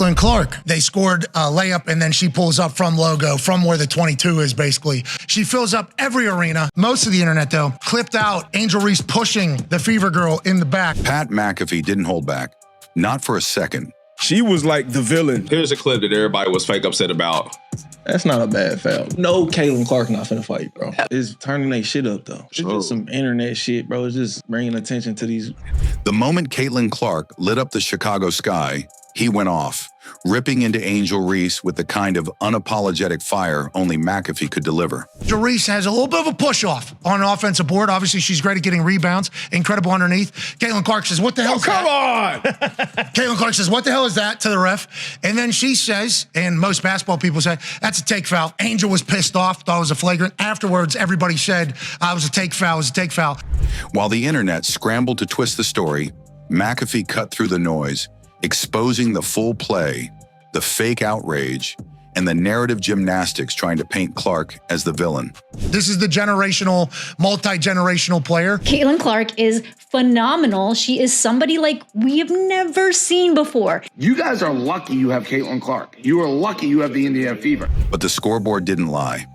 Caitlin Clark, they scored a layup, and then she pulls up from logo, from where the 22 is, basically. She fills up every arena. Most of the internet, though, clipped out Angel Reese pushing the Fever girl in the back. Pat McAfee didn't hold back, not for a second. She was like the villain. Here's a clip that everybody was fake upset about. That's not a bad foul. No, Caitlin Clark not finna fight, bro. It's turning they shit up, though. It's just some internet shit, bro. It's just bringing attention to these. The moment Caitlin Clark lit up the Chicago sky, he went off, ripping into Angel Reese with the kind of unapologetic fire only McAfee could deliver. Angel Reese has a little bit of a push-off on an offensive board. Obviously, she's great at getting rebounds, incredible underneath. Caitlin Clark says, what the hell is that? Come on! Caitlin Clark says, what the hell is that, to the ref? And then she says, and most basketball people say, that's a take foul. Angel was pissed off, thought it was a flagrant. Afterwards, everybody said, it was a take foul, it was a take foul. While the internet scrambled to twist the story, McAfee cut through the noise, exposing the full play, the fake outrage, and the narrative gymnastics trying to paint Clark as the villain. This is the generational, multi-generational player. Caitlin Clark is phenomenal. She is somebody like we have never seen before. You guys are lucky you have Caitlin Clark. You are lucky you have the Indiana Fever. But the scoreboard didn't lie.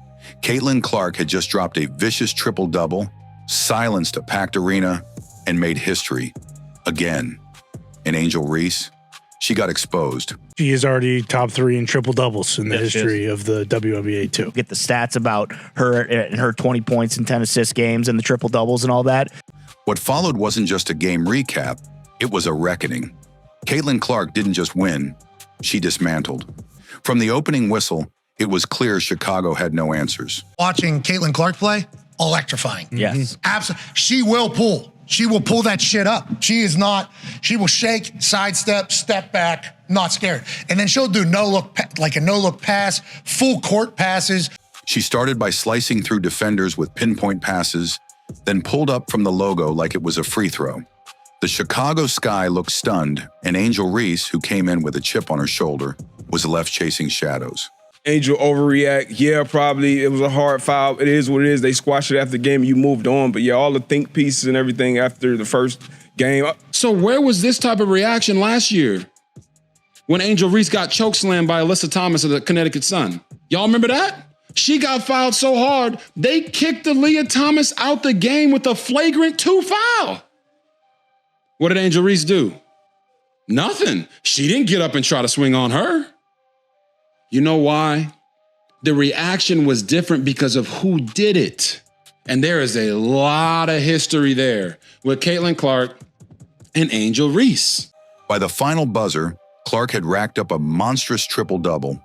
Caitlin Clark had just dropped a vicious triple-double, silenced a packed arena, and made history again. And Angel Reese, she got exposed. She is already top 3 in triple doubles in the history of the WNBA too. Get the stats about her and her 20 points and 10 assist games and the triple doubles and all that. What followed wasn't just a game recap, it was a reckoning. Caitlin Clark didn't just win, she dismantled. From the opening whistle, it was clear Chicago had no answers. Watching Caitlin Clark play, electrifying. Yes. Absolutely. She will pull. She will pull that shit up. She will shake, sidestep, step back, not scared. And then she'll do like a no-look pass, full court passes. She started by slicing through defenders with pinpoint passes, then pulled up from the logo like it was a free throw. The Chicago sky looked stunned, and Angel Reese, who came in with a chip on her shoulder, was left chasing shadows. Angel overreact. Yeah, probably it was a hard foul. It is what it is. They squashed it after the game and you moved on. But yeah, all the think pieces and everything after the first game. So where was this type of reaction last year when Angel Reese got chokeslammed by Alyssa Thomas of the Connecticut Sun? Y'all remember that? She got fouled so hard, they kicked Aaliyah Thomas out the game with a flagrant 2 foul. What did Angel Reese do? Nothing. She didn't get up and try to swing on her. You know why? The reaction was different because of who did it. And there is a lot of history there with Caitlin Clark and Angel Reese. By the final buzzer, Clark had racked up a monstrous triple-double,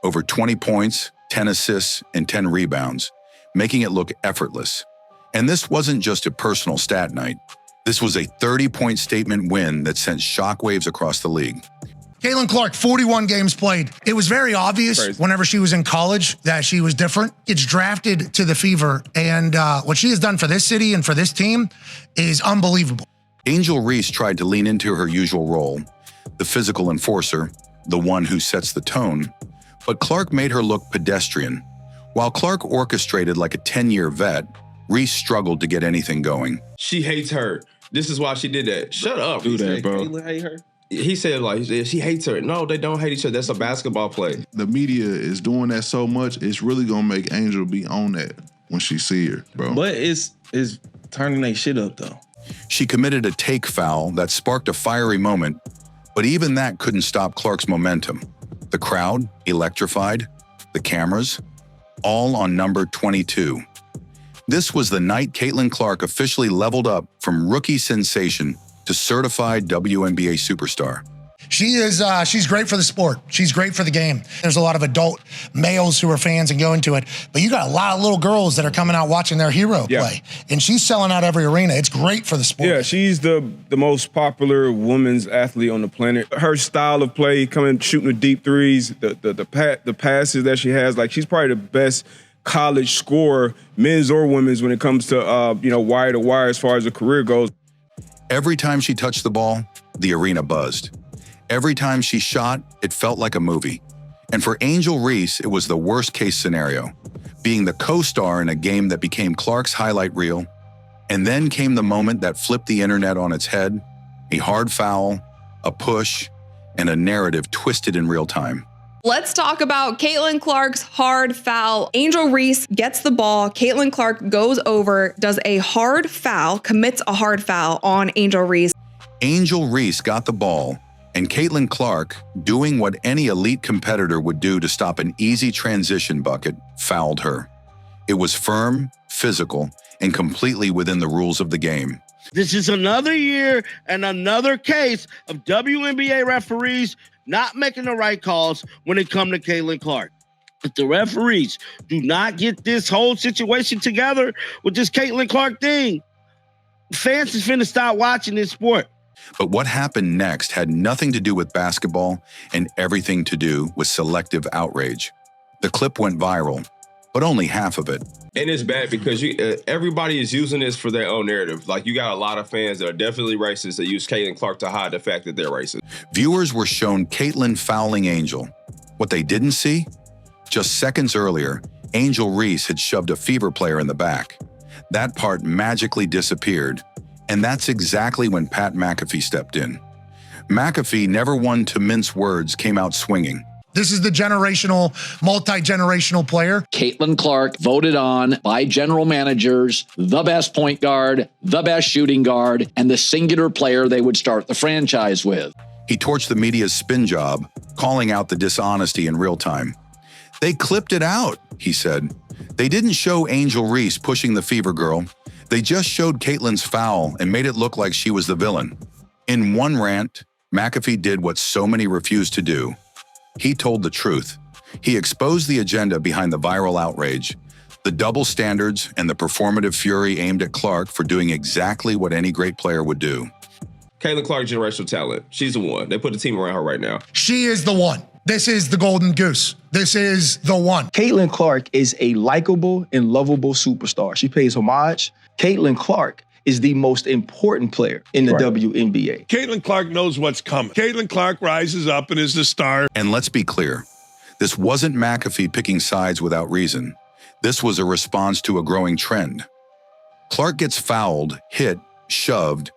over 20 points, 10 assists, and 10 rebounds, making it look effortless. And this wasn't just a personal stat night. This was a 30-point statement win that sent shockwaves across the league. Caitlin Clark, 41 games played. It was very obvious whenever she was in college that she was different. Gets drafted to the Fever, and what she has done for this city and for this team is unbelievable. Angel Reese tried to lean into her usual role, the physical enforcer, the one who sets the tone, but Clark made her look pedestrian. While Clark orchestrated like a 10-year vet, Reese struggled to get anything going. She hates her. This is why she did that. Shut up. Do that, bro. Caitlin hate her? He said, like, she hates her. No, they don't hate each other. That's a basketball play. The media is doing that so much, it's really going to make Angel be on that when she see her, bro. But it's turning they shit up, though. She committed a take foul that sparked a fiery moment, but even that couldn't stop Clark's momentum. The crowd, electrified, the cameras, all on number 22. This was the night Caitlin Clark officially leveled up from rookie sensation to certified WNBA superstar. She's great for the sport. She's great for the game. There's a lot of adult males who are fans and going to it, but you got a lot of little girls that are coming out watching their hero play, and she's selling out every arena. It's great for the sport. Yeah, she's the most popular women's athlete on the planet. Her style of play, coming shooting the deep threes, the passes that she has, like she's probably the best college scorer, men's or women's, when it comes to wire to wire as far as her career goes. Every time she touched the ball, the arena buzzed. Every time she shot, it felt like a movie. And for Angel Reese, it was the worst-case scenario, being the co-star in a game that became Clark's highlight reel. And then came the moment that flipped the internet on its head, a hard foul, a push, and a narrative twisted in real time. Let's talk about Caitlin Clark's hard foul. Angel Reese gets the ball. Caitlin Clark goes over, does a hard foul, commits a hard foul on Angel Reese. Angel Reese got the ball, and Caitlin Clark, doing what any elite competitor would do to stop an easy transition bucket, fouled her. It was firm, physical, and completely within the rules of the game. This is another year and another case of WNBA referees not making the right calls when it comes to Caitlin Clark. If the referees do not get this whole situation together with this Caitlin Clark thing, fans is finna stop watching this sport. But what happened next had nothing to do with basketball and everything to do with selective outrage. The clip went viral, but only half of it. And it's bad because everybody is using this for their own narrative. Like, you got a lot of fans that are definitely racist that use Caitlin Clark to hide the fact that they're racist. Viewers were shown Caitlin fouling Angel. What they didn't see? Just seconds earlier, Angel Reese had shoved a Fever player in the back. That part magically disappeared, and that's exactly when Pat McAfee stepped in. McAfee, never one to mince words, came out swinging. This is the generational, multi-generational player. Caitlin Clark voted on by general managers, the best point guard, the best shooting guard, and the singular player they would start the franchise with. He torched the media's spin job, calling out the dishonesty in real time. They clipped it out, he said. They didn't show Angel Reese pushing the Fever girl. They just showed Caitlin's foul and made it look like she was the villain. In one rant, McAfee did what so many refused to do. He told the truth. He exposed the agenda behind the viral outrage, the double standards and the performative fury aimed at Clark for doing exactly what any great player would do. Caitlin Clark, generational talent. She's the one. They put the team around her right now. She is the one. This is the golden goose. This is the one. Caitlin Clark is a likable and lovable superstar. She pays homage. Caitlin Clark is the most important player in the WNBA. Caitlin Clark knows what's coming. Caitlin Clark rises up and is the star. And let's be clear, this wasn't McAfee picking sides without reason. This was a response to a growing trend. Clark gets fouled, hit, shoved,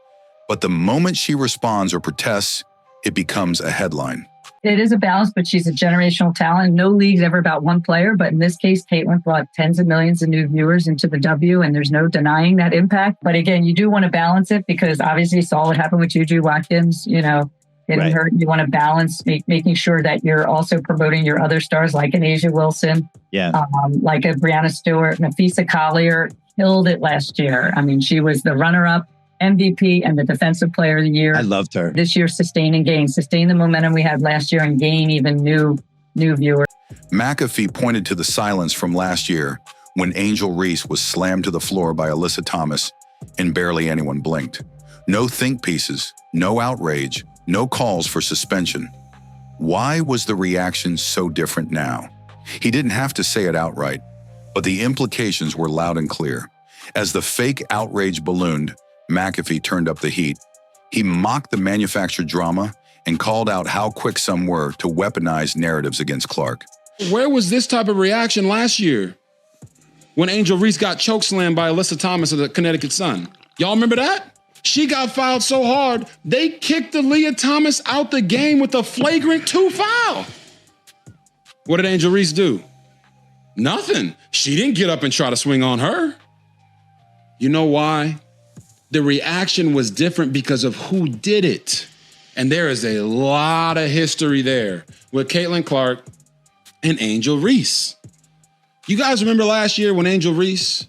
but the moment she responds or protests, it becomes a headline. It is a balance, but she's a generational talent. No league's ever about one player, but in this case, Caitlin brought tens of millions of new viewers into the W, and there's no denying that impact. But again, you do want to balance it because obviously you saw what happened with Juju Watkins, getting hurt. You want to balance making sure that you're also promoting your other stars like an Asia Wilson, like a Brianna Stewart. Nafisa Collier killed it last year. I mean, she was the runner-up MVP and the defensive player of the year. I loved her. This year, sustain the momentum we had last year and gain even new viewers. McAfee pointed to the silence from last year when Angel Reese was slammed to the floor by Alyssa Thomas and barely anyone blinked. No think pieces, no outrage, no calls for suspension. Why was the reaction so different now? He didn't have to say it outright, but the implications were loud and clear. As the fake outrage ballooned, McAfee turned up the heat. He mocked the manufactured drama and called out how quick some were to weaponize narratives against Clark. Where was this type of reaction last year when Angel Reese got chokeslammed by Alyssa Thomas of the Connecticut Sun? Y'all remember that? She got fouled so hard, they kicked the Leah Thomas out the game with a flagrant 2 foul. What did Angel Reese do? Nothing. She didn't get up and try to swing on her. You know why? The reaction was different because of who did it. And there is a lot of history there with Caitlin Clark and Angel Reese. You guys remember last year when Angel Reese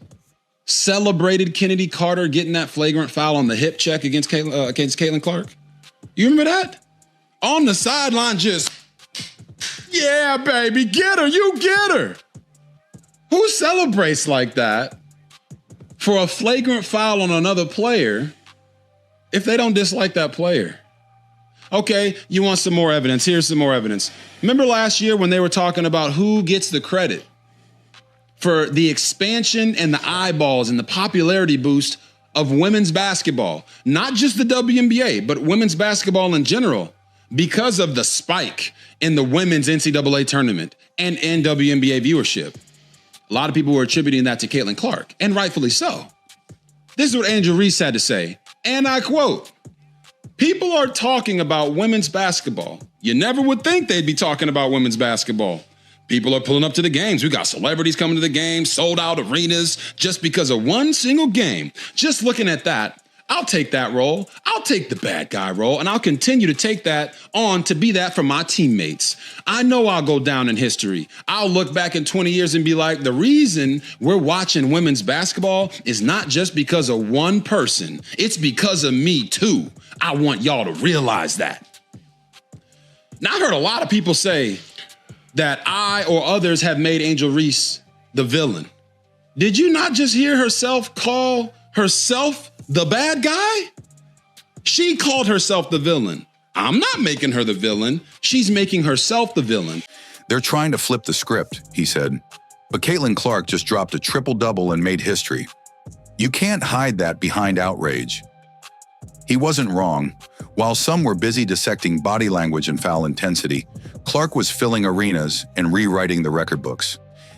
celebrated Kennedy Carter getting that flagrant foul on the hip check against Caitlin Clark? You remember that? On the sideline, just, yeah, baby, get her, you get her. Who celebrates like that for a flagrant foul on another player if they don't dislike that player? Okay, you want some more evidence? Here's some more evidence. Remember last year when they were talking about who gets the credit for the expansion and the eyeballs and the popularity boost of women's basketball, not just the WNBA, but women's basketball in general, because of the spike in the women's NCAA tournament and WNBA viewership? A lot of people were attributing that to Caitlin Clark, and rightfully so. This is what Angel Reese had to say, and I quote, "People are talking about women's basketball. You never would think they'd be talking about women's basketball. People are pulling up to the games. We got celebrities coming to the games, sold out arenas just because of one single game. Just looking at that, I'll take that role. I'll take the bad guy role, and I'll continue to take that on to be that for my teammates. I know I'll go down in history. I'll look back in 20 years and be like, the reason we're watching women's basketball is not just because of one person. It's because of me too. I want y'all to realize that. Now, I heard a lot of people say that I or others have made Angel Reese the villain. Did you not just hear herself call herself the bad guy? She called herself the villain. I'm not making her the villain. She's making herself the villain. They're trying to flip the script, he said. But Caitlin Clark just dropped a triple-double and made history. You can't hide that behind outrage. He wasn't wrong. While some were busy dissecting body language and foul intensity, Clark was filling arenas and rewriting the record books.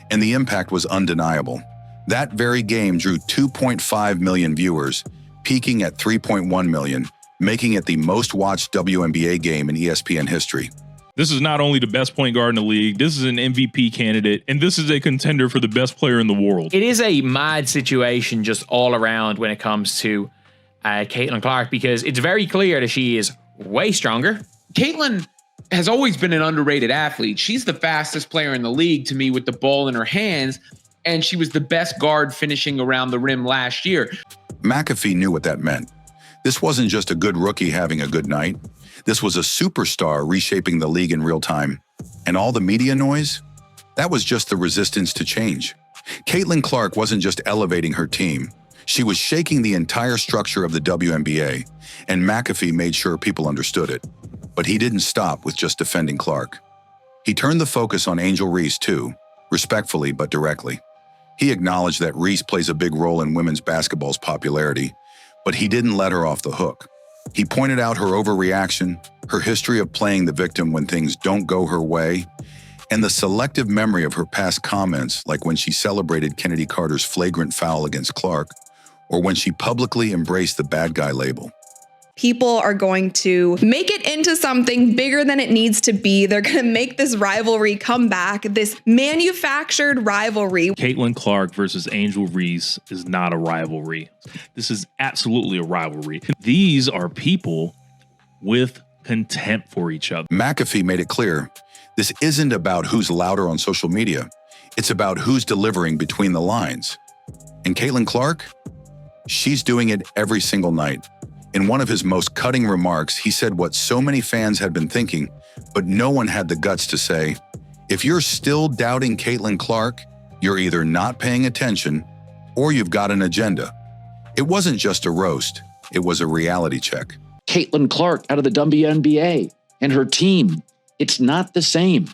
And the impact was undeniable. That very game drew 2.5 million viewers, peaking at 3.1 million, making it the most watched WNBA game in ESPN history. This is not only the best point guard in the league, this is an MVP candidate, and this is a contender for the best player in the world. It is a mad situation just all around when it comes to Caitlin Clark, because it's very clear that she is way stronger. Caitlin has always been an underrated athlete. She's the fastest player in the league to me with the ball in her hands, and she was the best guard finishing around the rim last year. McAfee knew what that meant. This wasn't just a good rookie having a good night. This was a superstar reshaping the league in real time. And all the media noise? That was just the resistance to change. Caitlin Clark wasn't just elevating her team. She was shaking the entire structure of the WNBA, and McAfee made sure people understood it. But he didn't stop with just defending Clark. He turned the focus on Angel Reese too, respectfully but directly. He acknowledged that Reese plays a big role in women's basketball's popularity, but he didn't let her off the hook. He pointed out her overreaction, her history of playing the victim when things don't go her way, and the selective memory of her past comments, like when she celebrated Kennedy Carter's flagrant foul against Clark, or when she publicly embraced the bad guy label. People are going to make it into something bigger than it needs to be. They're going to make this rivalry come back, this manufactured rivalry. Caitlin Clark versus Angel Reese is not a rivalry. This is absolutely a rivalry. These are people with contempt for each other. McAfee made it clear, this isn't about who's louder on social media. It's about who's delivering between the lines. And Caitlin Clark, she's doing it every single night. In one of his most cutting remarks, he said what so many fans had been thinking, but no one had the guts to say, if you're still doubting Caitlin Clark, you're either not paying attention or you've got an agenda. It wasn't just a roast, it was a reality check. Caitlin Clark out of the WNBA and her team, it's not the same.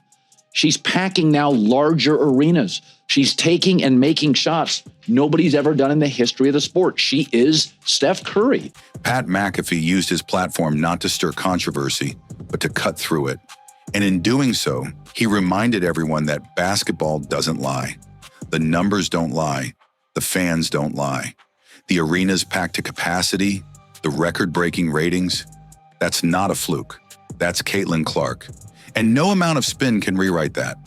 She's packing now larger arenas. She's taking and making shots nobody's ever done in the history of the sport. She is Steph Curry. Pat McAfee used his platform not to stir controversy, but to cut through it. And in doing so, he reminded everyone that basketball doesn't lie. The numbers don't lie. The fans don't lie. The arena's packed to capacity, the record-breaking ratings. That's not a fluke. That's Caitlin Clark. And no amount of spin can rewrite that.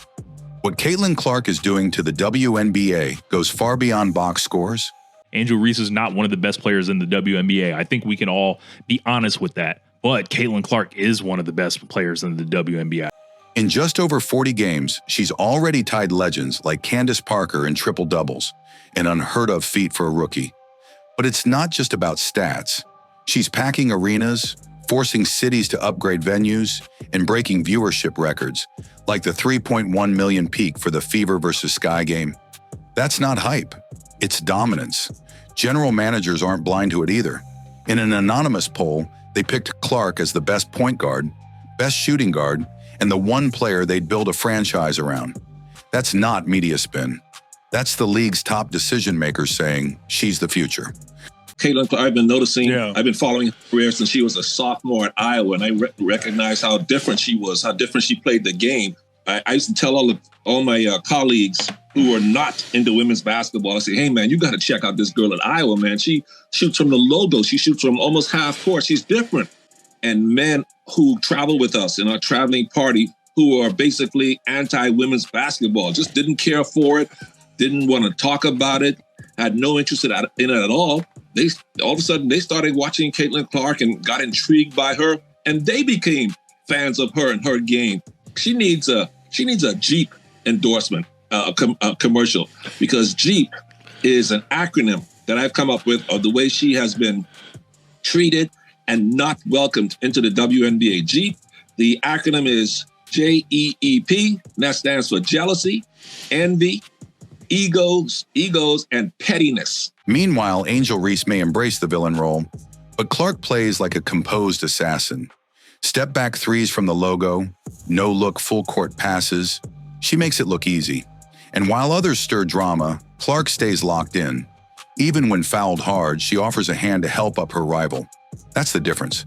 What Caitlin Clark is doing to the WNBA goes far beyond box scores. Angel Reese is not one of the best players in the WNBA. I think we can all be honest with that. But Caitlin Clark is one of the best players in the WNBA. In just over 40 games, she's already tied legends like Candace Parker in triple doubles, an unheard of feat for a rookie. But it's not just about stats. She's packing arenas, forcing cities to upgrade venues, and breaking viewership records, like the 3.1 million peak for the Fever versus Sky game. That's not hype, it's dominance. General managers aren't blind to it either. In an anonymous poll, they picked Clark as the best point guard, best shooting guard, and the one player they'd build a franchise around. That's not media spin. That's the league's top decision makers saying she's the future. Caitlin Clark, I've been noticing, I've been following her career since she was a sophomore at Iowa, and I recognized how different she was, how different she played the game. I used to tell all my colleagues who are not into women's basketball, I say, hey, man, you got to check out this girl at Iowa, man. She shoots from the logo. She shoots from almost half court. She's different. and men who travel with us in our traveling party who are basically anti-women's basketball, just didn't care for it, didn't want to talk about it, had no interest in it at all. All of a sudden, they started watching Caitlin Clark and got intrigued by her, and they became fans of her and her game. She needs a Jeep endorsement, commercial, because Jeep is an acronym that I've come up with of the way she has been treated and not welcomed into the WNBA. Jeep, the acronym is JEEP, and that stands for jealousy, envy, egos, and pettiness. Meanwhile, Angel Reese may embrace the villain role, but Clark plays like a composed assassin. Step back threes from the logo, no-look full-court passes. She makes it look easy. And while others stir drama, Clark stays locked in. Even when fouled hard, she offers a hand to help up her rival. That's the difference.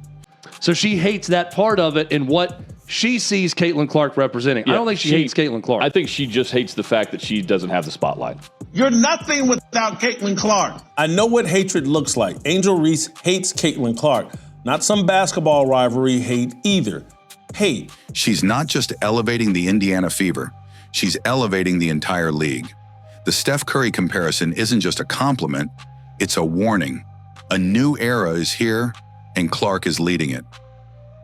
So she hates that part of it and what she sees Caitlin Clark representing. Yeah, I don't think she hates Caitlin Clark. I think she just hates the fact that she doesn't have the spotlight. You're nothing without Caitlin Clark. I know what hatred looks like. Angel Reese hates Caitlin Clark. Not some basketball rivalry hate either. Hate. She's not just elevating the Indiana Fever. She's elevating the entire league. The Steph Curry comparison isn't just a compliment, it's a warning. A new era is here, and Clark is leading it.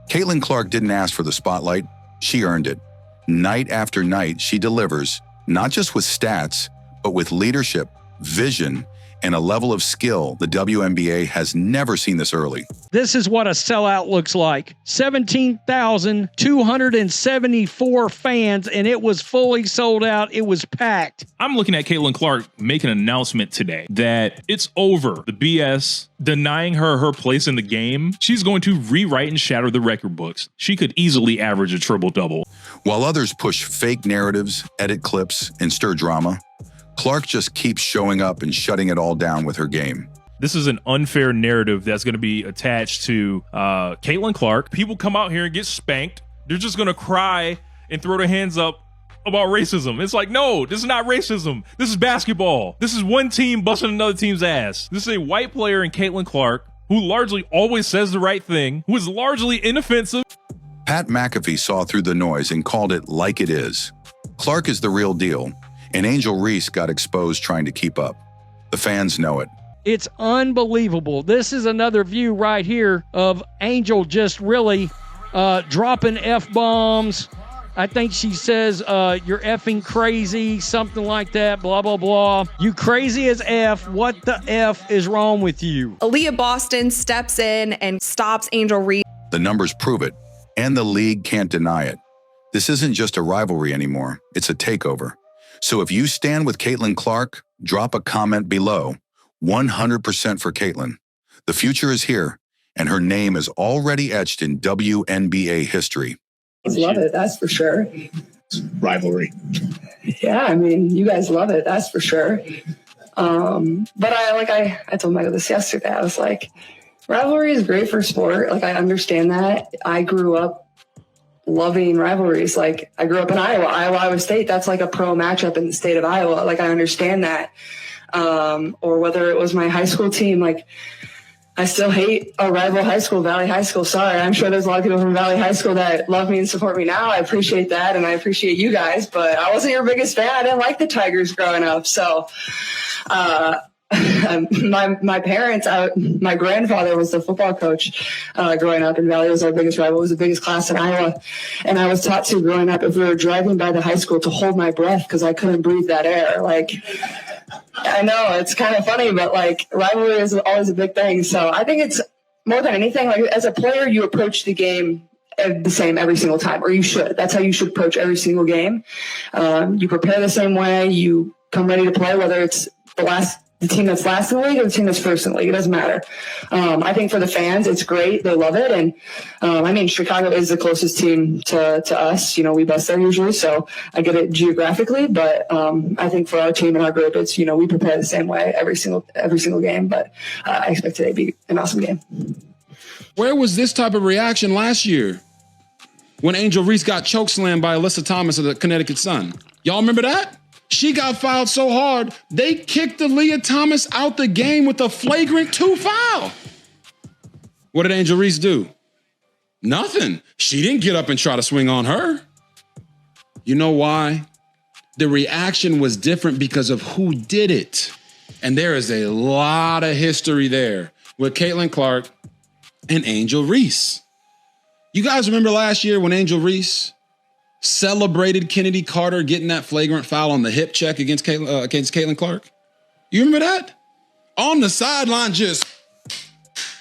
Caitlin Clark didn't ask for the spotlight, she earned it. Night after night, she delivers, not just with stats, but with leadership, vision, and a level of skill the WNBA has never seen this early. This is what a sellout looks like. 17,274 fans, and it was fully sold out. It was packed. I'm looking at Caitlin Clark make an announcement today that it's over. The BS, denying her place in the game. She's going to rewrite and shatter the record books. She could easily average a triple-double. While others push fake narratives, edit clips, and stir drama, Clark just keeps showing up and shutting it all down with her game. This is an unfair narrative that's going to be attached to Caitlin Clark. People come out here and get spanked. They're just going to cry and throw their hands up about racism. It's like, no, this is not racism. This is basketball. This is one team busting another team's ass. This is a white player in Caitlin Clark who largely always says the right thing, who is largely inoffensive. Pat McAfee saw through the noise and called it like it is. Clark is the real deal. And Angel Reese got exposed trying to keep up. The fans know it. It's unbelievable. This is another view right here of Angel just really dropping F-bombs. I think she says, you're effing crazy, something like that, blah, blah, blah. You crazy as F. What the F is wrong with you? Aaliyah Boston steps in and stops Angel Reese. The numbers prove it, and the league can't deny it. This isn't just a rivalry anymore. It's a takeover. So if you stand with Caitlin Clark, drop a comment below. 100% for Caitlin. The future is here, and her name is already etched in WNBA history. Love it, that's for sure. Rivalry. Yeah, I mean, you guys love it, that's for sure. But I told Michael this yesterday. I was like, rivalry is great for sport. Like, I understand that. I grew up loving rivalries. Like, I grew up in Iowa State. That's like a pro matchup in the state of Iowa. Like, I understand that. Or whether it was my high school team, like, I still hate a rival high school, Valley High School. Sorry, I'm sure there's a lot of people from Valley High School that love me and support me now. I appreciate that, and I appreciate you guys, but I wasn't your biggest fan. I didn't like the Tigers growing up. So my parents, my grandfather was the football coach growing up, and Valley was our biggest rival. It was the biggest class in Iowa. And I was taught to, growing up, if we were driving by the high school, to hold my breath because I couldn't breathe that air. Like, I know it's kind of funny, but like, rivalry is always a big thing. So I think it's more than anything, like, as a player, you approach the game the same every single time, or you should. That's how you should approach every single game. You prepare the same way. You come ready to play, whether it's the team that's last in the league or the team that's first in the league. It doesn't matter. I think for the fans, it's great. They love it. And I mean, Chicago is the closest team to us. You know, we bust there usually, so I get it geographically. But I think for our team and our group, it's, you know, we prepare the same way every single game. But I expect today to be an awesome game. Where was this type of reaction last year when Angel Reese got chokeslammed by Alyssa Thomas of the Connecticut Sun? Y'all remember that? She got fouled so hard, they kicked Aaliyah Thomas out the game with a flagrant 2 foul. What did Angel Reese do? Nothing. She didn't get up and try to swing on her. You know why? The reaction was different because of who did it. And there is a lot of history there with Caitlin Clark and Angel Reese. You guys remember last year when Angel Reese celebrated Kennedy Carter getting that flagrant foul on the hip check against Caitlin Clark? You remember that? On the sideline, just,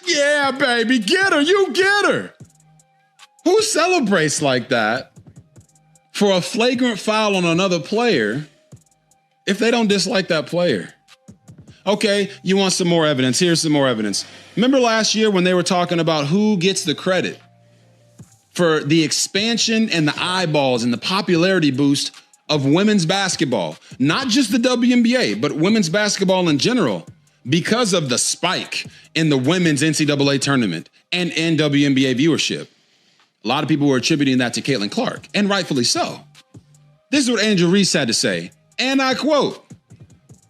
yeah, baby, get her, you get her. Who celebrates like that for a flagrant foul on another player if they don't dislike that player? Okay, you want some more evidence? Here's some more evidence. Remember last year when they were talking about who gets the credit for the expansion and the eyeballs and the popularity boost of women's basketball? Not just the WNBA, but women's basketball in general, because of the spike in the women's NCAA tournament and in WNBA viewership. A lot of people were attributing that to Caitlin Clark, and rightfully so. This is what Angel Reese had to say, and I quote,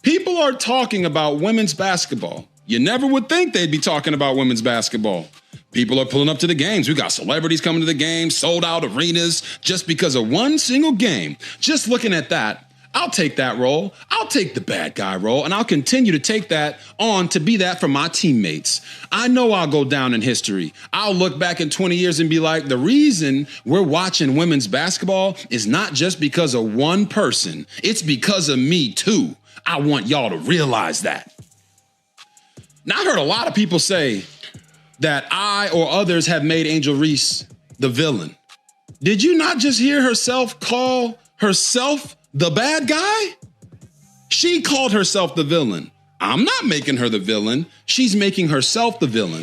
"People are talking about women's basketball. You never would think they'd be talking about women's basketball. People are pulling up to the games. We got celebrities coming to the games, sold out arenas just because of one single game. Just looking at that, I'll take that role. I'll take the bad guy role, and I'll continue to take that on to be that for my teammates. I know I'll go down in history. I'll look back in 20 years and be like, the reason we're watching women's basketball is not just because of one person. It's because of me too. I want y'all to realize that." Now, I heard a lot of people say that I or others have made Angel Reese the villain. Did you not just hear herself call herself the bad guy? She called herself the villain. I'm not making her the villain. She's making herself the villain.